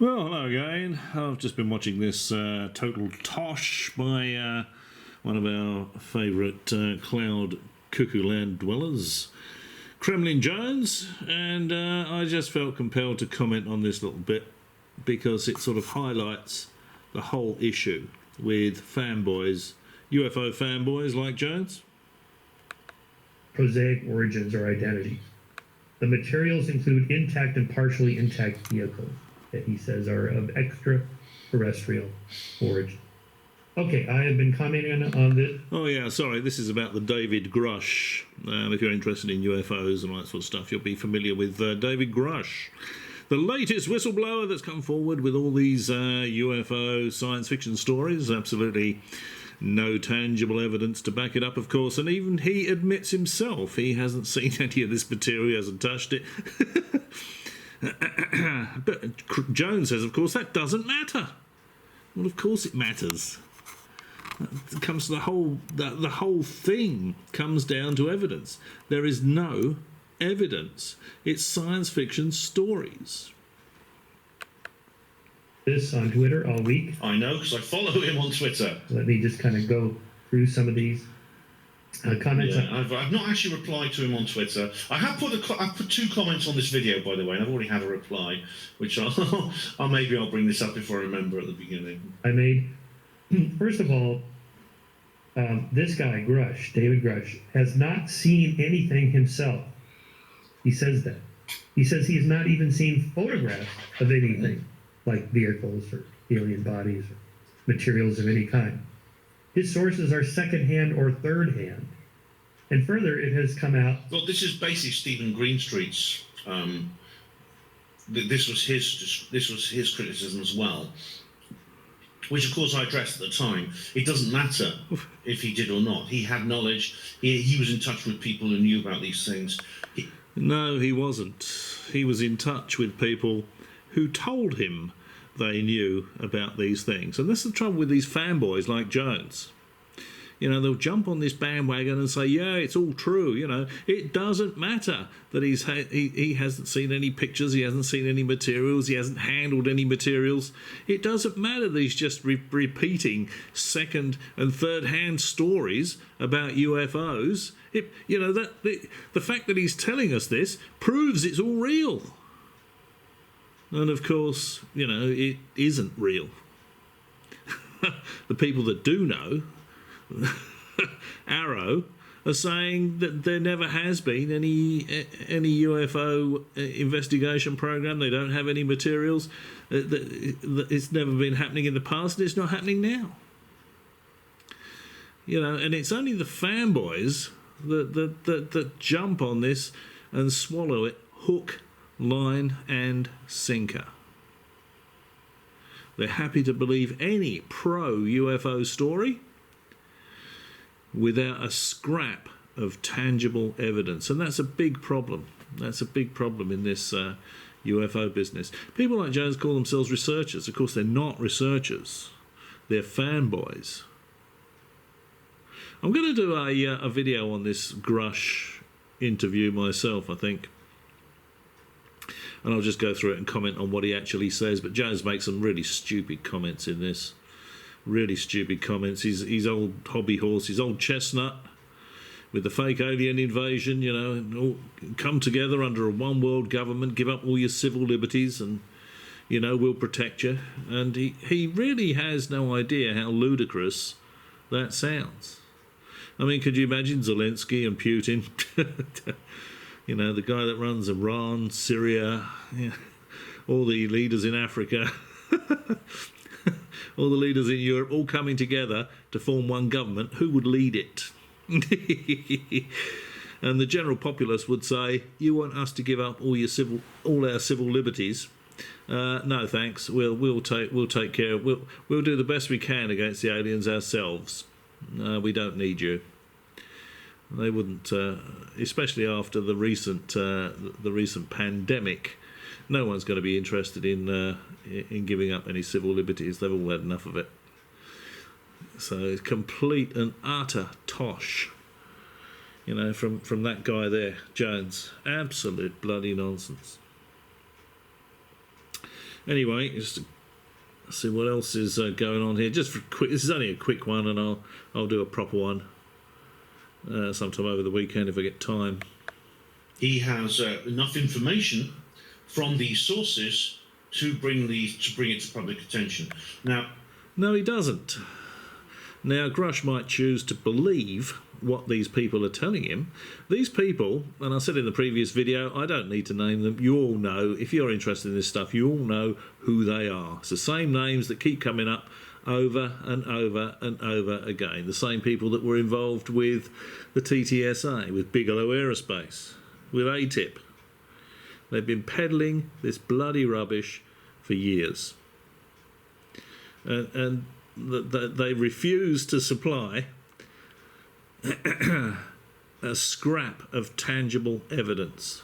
Well, hello again. I've just been watching this total tosh by one of our favourite cloud cuckoo land dwellers, Kremlin-Jones, and I just felt compelled to comment on this little bit because it sort of highlights the whole issue with fanboys, UFO fanboys like Jones. Prosaic origins or identities. The materials include intact and partially intact vehicles that he says are of extraterrestrial origin. Okay, I have been commenting on this. Oh yeah, sorry, this is about the David Grusch. If you're interested in UFOs and all that sort of stuff, you'll be familiar with David Grusch, the latest whistleblower that's come forward with all these UFO science fiction stories. Absolutely no tangible evidence to back it up, of course, and even he admits himself he hasn't seen any of this material, he hasn't touched it. But Jones says, of course, that doesn't matter. Well, of course it matters. It comes to the whole thing comes down to evidence. There is no evidence. It's science fiction stories. This on Twitter all week. I know, because I follow him on Twitter. Let me just kind of go through some of these comments. Yeah, I've not actually replied to him on Twitter. I've put two comments on this video, by the way, and I've already had a reply, which maybe I'll bring this up if I remember at the beginning. I made, first of all, this guy, Grusch, David Grusch, has not seen anything himself. He says that. He says he has not even seen photographs of anything, like vehicles or alien bodies or materials of any kind. His sources are second-hand or third-hand. And further, it has come out... Well, this is basically Stephen Greenstreet's... this was his criticism as well, which, of course, I addressed at the time. It doesn't matter if he did or not. He had knowledge. He was in touch with people who knew about these things. No, he wasn't. He was in touch with people who told him they knew about these things. And that's the trouble with these fanboys like Jones. You know, they'll jump on this bandwagon and say, yeah, it's all true. You know, it doesn't matter that he hasn't seen any pictures, he hasn't seen any materials, he hasn't handled any materials. It doesn't matter that he's just repeating second and third hand stories about UFOs. The fact that he's telling us this proves it's all real. And of course, you know, it isn't real. The people that do know, Arrow, are saying that there never has been any UFO investigation program. They don't have any materials. It's never been happening in the past, and it's not happening now. You know, and it's only the fanboys that jump on this and swallow it hook, line and sinker. They're happy to believe any pro-UFO story without a scrap of tangible evidence. And that's a big problem. That's a big problem in this UFO business. People like Jones call themselves researchers. Of course, they're not researchers. They're fanboys. I'm going to do a video on this Grusch interview myself, I think. And I'll just go through it and comment on what he actually says. But Jones makes some really stupid comments in this. Really stupid comments. He's old hobby horse, his old chestnut with the fake alien invasion, you know, and all come together under a one world government, give up all your civil liberties and, you know, we'll protect you. And he really has no idea how ludicrous that sounds. I mean, could you imagine Zelensky and Putin? You know, the guy that runs Iran, Syria, all the leaders in Africa, all the leaders in Europe, all coming together to form one government. Who would lead it? And the general populace would say, "You want us to give up all our civil liberties? No, thanks. We'll take care. We'll do the best we can against the aliens ourselves. We don't need you." They wouldn't, especially after the recent pandemic. No one's going to be interested in giving up any civil liberties. They've all had enough of it. So it's complete and utter tosh, you know, from that guy there, Jones. Absolute bloody nonsense. Anyway, just see what else is going on here. Just for quick, this is only a quick one, and I'll do a proper one sometime over the weekend if I get time. He has enough information from these sources to bring it to public attention. Now, no, he doesn't. Now, Grusch might choose to believe what these people are telling him. These people, and I said in the previous video, I don't need to name them. You all know, if you're interested in this stuff, you all know who they are. It's the same names that keep coming up over and over and over again. The same people that were involved with the TTSA, with Bigelow Aerospace, with ATIP. They've been peddling this bloody rubbish for years. And they refuse to supply a scrap of tangible evidence.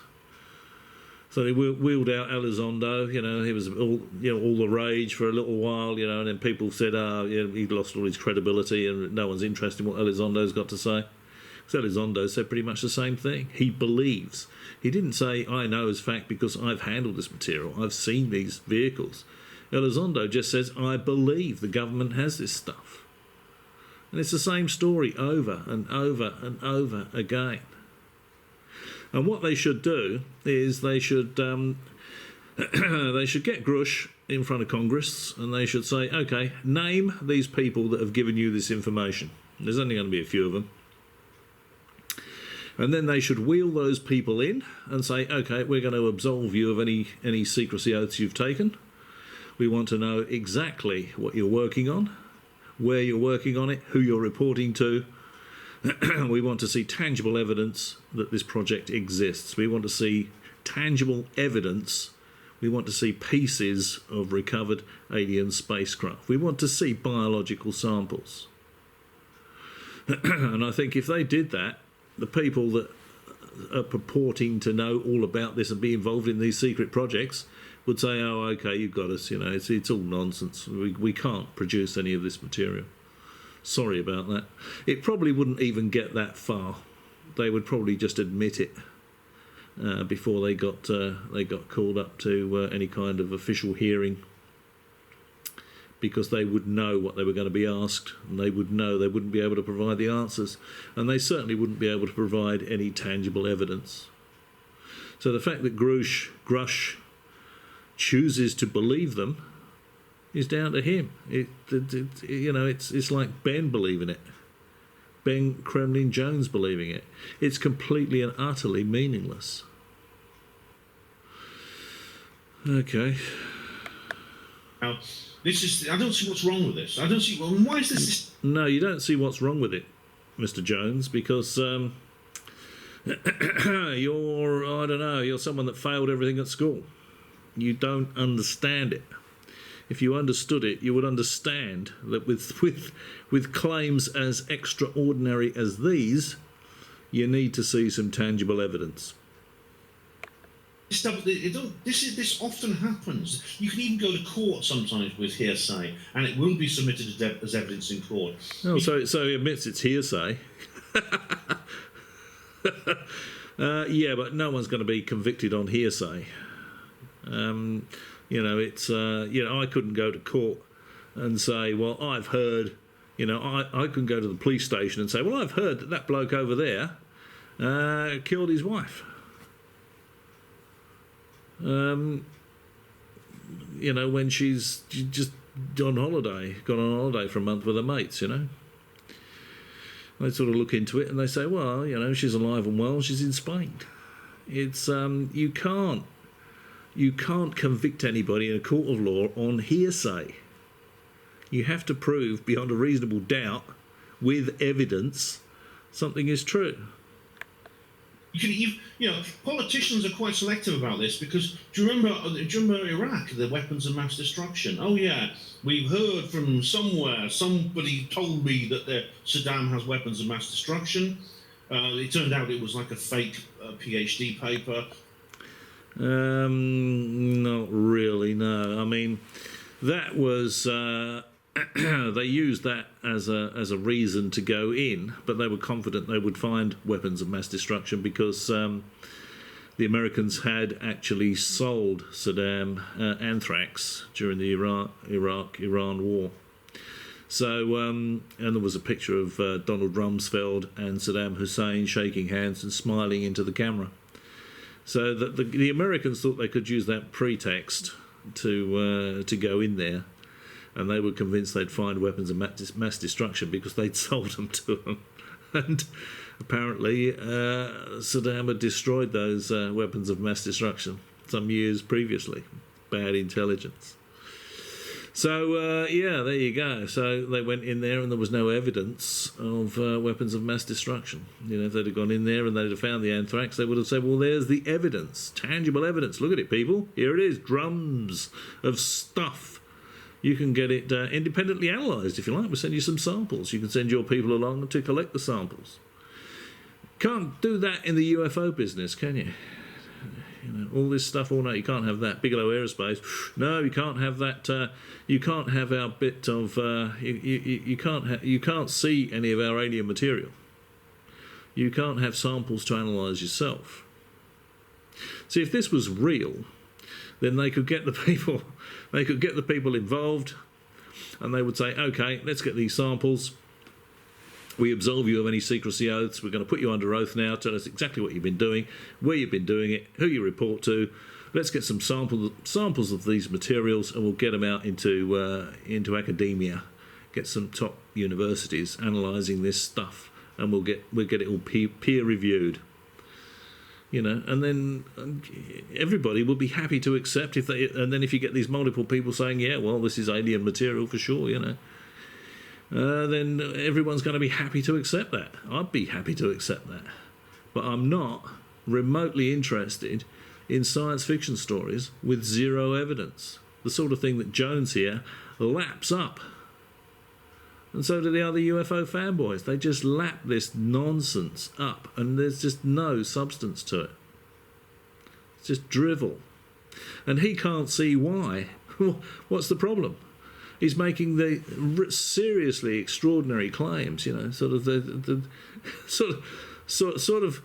So they wheeled out Elizondo. He was all the rage for a little while. And then people said, he'd lost all his credibility, and no one's interested in what Elizondo's got to say. Because Elizondo said pretty much the same thing. He believes. He didn't say, I know as fact because I've handled this material. I've seen these vehicles. Elizondo just says, I believe the government has this stuff. And it's the same story over and over and over again. And what they should do is they should get Grusch in front of Congress, and they should say, okay, name these people that have given you this information. There's only going to be a few of them. And then they should wheel those people in and say, okay, we're going to absolve you of any secrecy oaths you've taken. We want to know exactly what you're working on, where you're working on it, who you're reporting to. We want to see tangible evidence that this project exists. We want to see tangible evidence. We want to see pieces of recovered alien spacecraft. We want to see biological samples. And I think if they did that, the people that are purporting to know all about this and be involved in these secret projects would say, oh, okay, you've got us, it's all nonsense. We can't produce any of this material. Sorry about that. It probably wouldn't even get that far. They would probably just admit it before they got called up to any kind of official hearing, because they would know what they were going to be asked, and they would know they wouldn't be able to provide the answers, and they certainly wouldn't be able to provide any tangible evidence. So the fact that Grusch chooses to believe them is down to him. It's like Ben believing it, Ben Kremlin-Jones believing it. It's completely and utterly meaningless. Okay. Now, I don't see what's wrong with this. I don't see, why is this? No, you don't see what's wrong with it, Mr. Jones, because you're someone that failed everything at school. You don't understand it. If you understood it, you would understand that with claims as extraordinary as these, you need to see some tangible evidence. This often happens. You can even go to court sometimes with hearsay, and it will be submitted as evidence in court. Oh, so he admits it's hearsay. Yeah, but no one's going to be convicted on hearsay. I couldn't go to court and say, well, I've heard, I couldn't go to the police station and say, well, I've heard that bloke over there killed his wife. When she's just gone on holiday for a month with her mates, They sort of look into it and they say, well, she's alive and well, she's in Spain. It's, you can't convict anybody in a court of law on hearsay. You have to prove beyond a reasonable doubt, with evidence, something is true. Politicians are quite selective about this, because do you remember Iraq, the weapons of mass destruction? Oh yeah, we've heard from somewhere, somebody told me that Saddam has weapons of mass destruction. It turned out it was like a fake PhD paper. Not really, no. I mean, that was they used that as a reason to go in, but they were confident they would find weapons of mass destruction because the Americans had actually sold Saddam anthrax during the Iraq-Iran war. So, and there was a picture of Donald Rumsfeld and Saddam Hussein shaking hands and smiling into the camera. So that the Americans thought they could use that pretext to go in there, and they were convinced they'd find weapons of mass destruction because they'd sold them to them. And apparently Saddam had destroyed those weapons of mass destruction some years previously. Bad intelligence. So, yeah, there you go. So they went in there and there was no evidence of weapons of mass destruction. You know, if they'd have gone in there and they'd have found the anthrax, they would have said, well, there's the evidence, tangible evidence. Look at it, people. Here it is, drums of stuff. You can get it independently analysed if you like. We'll send you some samples. You can send your people along to collect the samples. Can't do that in the UFO business, can you? You know, all this stuff. Oh no, you can't have that. Bigelow Aerospace. No, you can't have that. You can't have our bit of. You can't see any of our alien material. You can't have samples to analyse yourself. See, if this was real, then they could get the people. They could get the people involved, and they would say, "Okay, let's get these samples. We absolve you of any secrecy oaths. We're going to put you under oath now. Tell us exactly what you've been doing, where you've been doing it, who you report to. Let's get some samples of these materials, and we'll get them out into academia. Get some top universities analysing this stuff, and we'll get it all peer reviewed. You know, and then everybody will be happy to accept if they. And then if you get these multiple people saying, yeah, well, this is alien material for sure, you know." Then everyone's going to be happy to accept that. I'd be happy to accept that. But I'm not remotely interested in science fiction stories with zero evidence. The sort of thing that Jones here laps up. And so do the other UFO fanboys. They just lap this nonsense up, and there's just no substance to it. It's just drivel. And he can't see why. What's the problem? He's making the seriously extraordinary claims, you know, sort of the sort of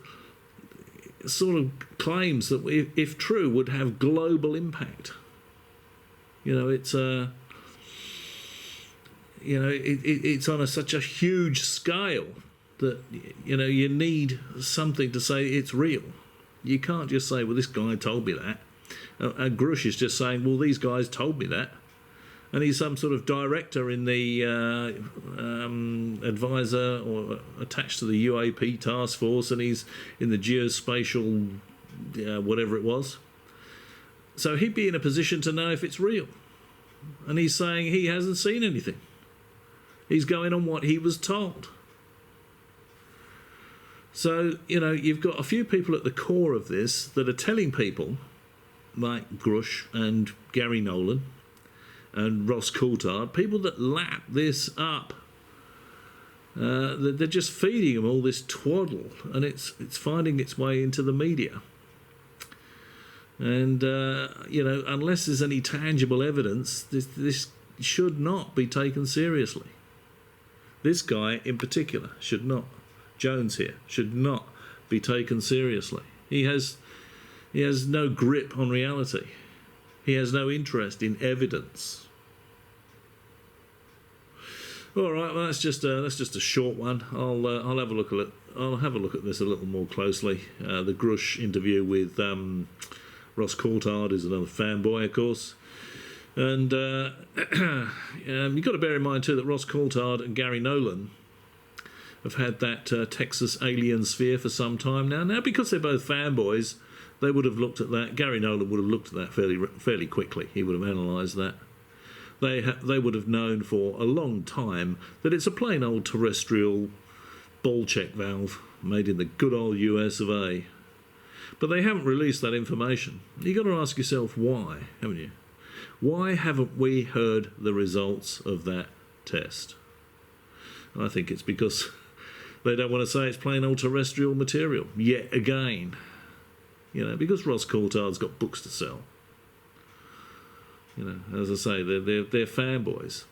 claims that, if true, would have global impact. You know, it's it's on such a huge scale that, you know, you need something to say it's real. You can't just say, well, this guy told me that. And Grusch is just saying, well, these guys told me that. And he's some sort of director in the advisor or attached to the UAP task force, and he's in the geospatial whatever it was. So he'd be in a position to know if it's real. And he's saying he hasn't seen anything. He's going on what he was told. So, you know, you've got a few people at the core of this that are telling people, like Grusch and Gary Nolan and Ross Coulthard, people that lap this up. They're just feeding them all this twaddle, and it's finding its way into the media. And, you know, unless there's any tangible evidence, this should not be taken seriously. This guy in particular should not. Jones here should not be taken seriously. He has no grip on reality. He has no interest in evidence. All right, well, that's just a short one. I'll have a look at it. I'll have a look at this a little more closely. The Grusch interview with Ross Coulthard is another fanboy, of course. And you've got to bear in mind too that Ross Coulthard and Gary Nolan have had that Texas alien sphere for some time now. Now, because they're both fanboys, they would have looked at that. Gary Nolan would have looked at that fairly quickly. He would have analysed that. They would have known for a long time that it's a plain old terrestrial ball check valve made in the good old US of A. But they haven't released that information. You've got to ask yourself why, haven't you? Why haven't we heard the results of that test? I think it's because they don't want to say it's plain old terrestrial material yet again. You know, because Ross Coulthard's got books to sell. You know, as I say, they're fanboys.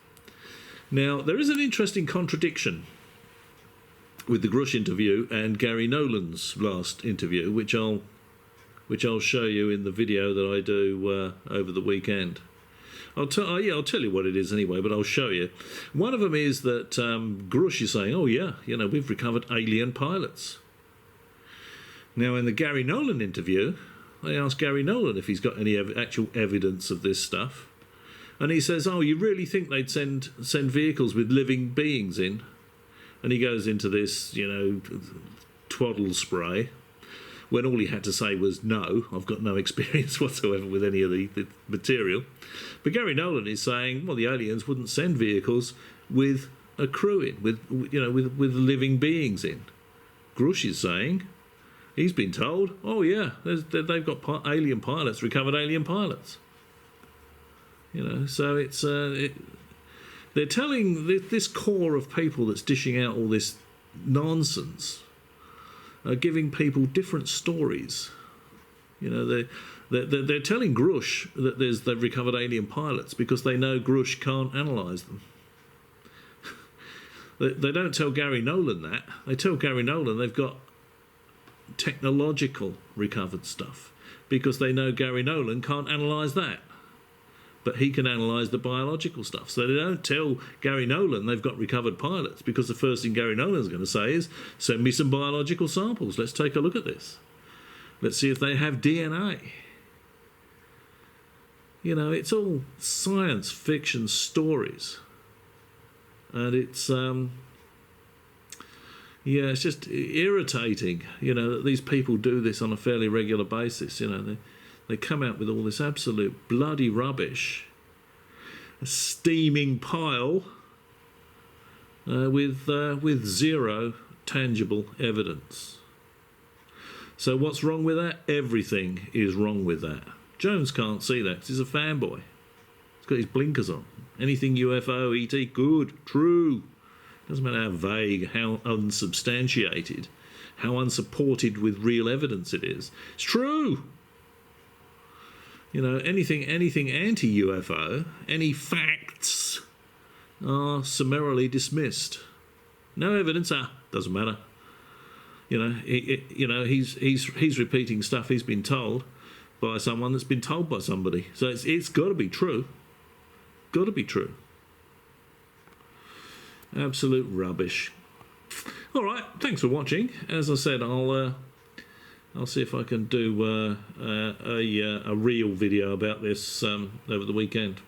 Now, there is an interesting contradiction with the Grusch interview and Gary Nolan's last interview, which I'll which I'll show you in the video that I do over the weekend. I'll tell you what it is anyway, but I'll show you. One of them is that Grusch is saying, oh yeah, we've recovered alien pilots. Now, in the Gary Nolan interview, they asked Gary Nolan if he's got any actual evidence of this stuff. And he says, oh, you really think they'd send vehicles with living beings in? And he goes into this, twaddle spray, when all he had to say was, no, I've got no experience whatsoever with any of the material. But Gary Nolan is saying, well, the aliens wouldn't send vehicles with a crew in, with living beings in. Grusch is saying, he's been told, oh yeah, they've got alien pilots, recovered alien pilots. So it's they're telling this core of people that's dishing out all this nonsense are giving people different stories. They're telling Grusch that they've recovered alien pilots because they know Grusch can't analyse them. They don't tell Gary Nolan that. They tell Gary Nolan they've got technological recovered stuff because they know Gary Nolan can't analyse that. But he can analyse the biological stuff. So they don't tell Gary Nolan they've got recovered pilots because the first thing Gary Nolan's going to say is, send me some biological samples. Let's take a look at this. Let's see if they have DNA. It's all science fiction stories. And it's, it's just irritating, that these people do this on a fairly regular basis. They come out with all this absolute bloody rubbish, a steaming pile with zero tangible evidence. So what's wrong with that? Everything is wrong with that. Jones can't see that because he's a fanboy. He's got his blinkers on. Anything UFO, ET, good, true. Doesn't matter how vague, how unsubstantiated, how unsupported with real evidence it is. It's true. Anything anti-UFO, any facts are summarily dismissed. No evidence, doesn't matter. He's repeating stuff he's been told by someone that's been told by somebody. So it's got to be true. Got to be true. Absolute rubbish. All right, thanks for watching. As I said, I'll see if I can do a real video about this over the weekend.